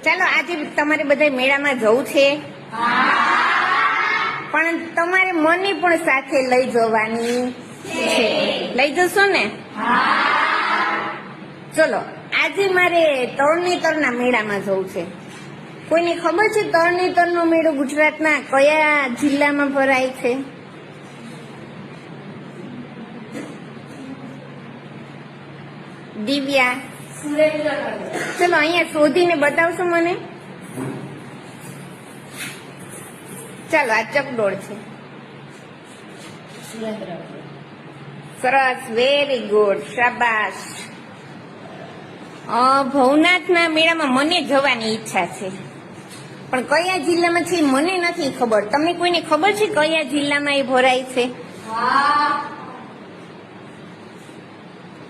ચાલો આજે તમારે બધા મેળામાં જવું છે, પણ તમારે મને પણ સાથે લઈ જવાની છે. લઈ જશો ને? ચલો આજે મારે તરણેતરના મેળામાં જવું છે. કોઈને ખબર છે તરણેતરનો મેળો ગુજરાતના કયા જિલ્લામાં ભરાય છે? દિવ્યા, ચલો અહીંયા શોધીને બતાવશો મને? ચાલો આ ચકડોળ છે. સરસ, વેરી ગુડ, શાબાશ. ભવનાથના મેળામાં મને જવાની ઈચ્છા છે, પણ કયા જિલ્લામાં છે મને નથી ખબર. તમને કોઈને ખબર છે કયા જિલ્લામાં એ ભરાય છે?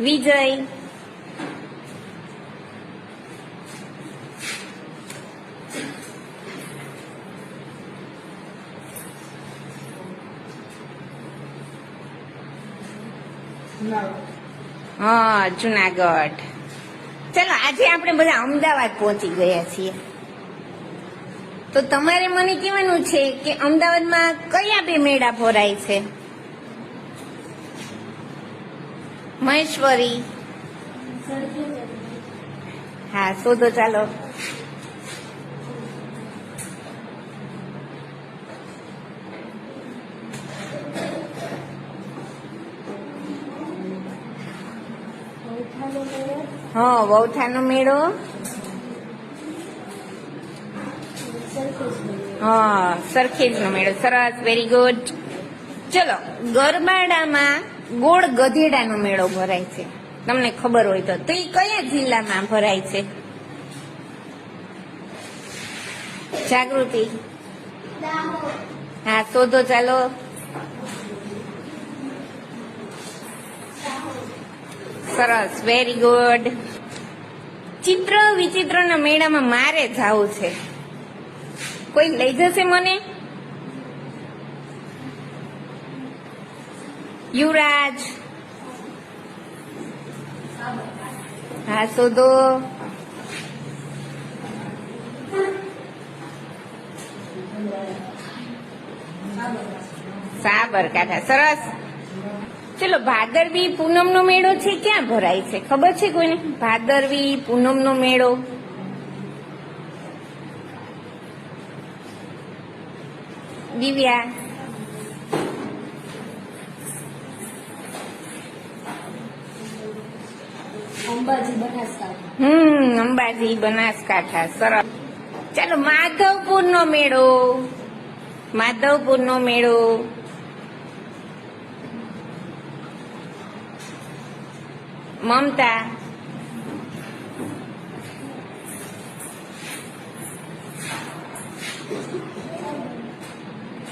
વિજય, હા, જુનાગઢ. ચલો આજે આપણે બધા અમદાવાદ પહોંચી ગયા છીએ, તો તમારે મને કહેવાનું છે કે અમદાવાદમાં કયા બે મેળા ભરાય છે? મહેશ્વરી, હા શોધો ચાલો. હા, વૌઠાનો મેળો. હા, સરખેજનો મેળો. સરસ, વેરી ગુડ. ચલો ગરબાડામાં ગોળ ગધેડાનો મેળો ભરાય છે, તમને ખબર હોય તો એ કયા જિલ્લામાં ભરાય છે? જાગૃતિ, હા શોધો ચાલો. સરસ, વેરી ગુડ. ચિત્ર વિચિત્રના મેળામાં મારે જવું છે, કોઈ લઈ જશે મને? યુવરાજ, હા શોધો. સાબરકાંઠા. સરસ. ચલો ભાદરવી પૂનમનો મેળો છે, ક્યાં ભરાય છે ખબર છે કોઈને? ભાદરવી પૂનમનો મેળો. દિવ્યા, અંબાજી બનાસકાંઠા. અંબાજી બનાસકાંઠા. સરસ. ચાલો માધવપુરનો મેળો. માધવપુરનો મેળો. મમતા,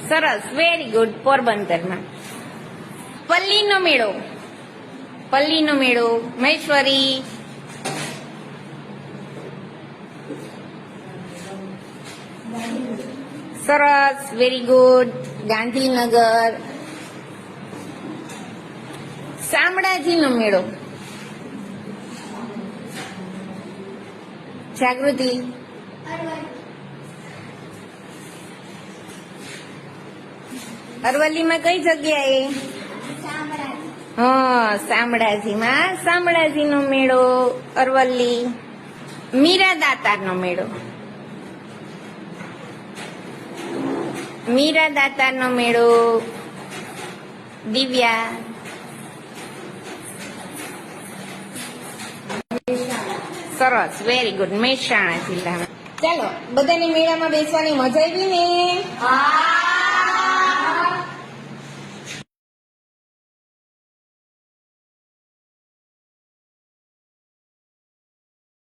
સરસ, વેરી ગુડ. પોરબંદરમાં પલ્લીનો મેળો. પલ્લીનો મેળો. મહેશ્વરી, સરસ, વેરી ગુડ. ગાંધીનગર. શામળાજીનો મેળો. જાગૃતિ, અરવલ્લીમાં કઈ જગ્યાએ? હા, શામળાજીમાં શામળાજીનો મેળો. અરવલ્લી. મીરા દાતારનો મેળો. મીરા દાતારનો મેળો. દિવ્યા, સરસ, વેરી ગુડ. મહેસાણા જિલ્લામાં. ચાલો બધાની મેળામાં બેસવાની મજા આવી ને?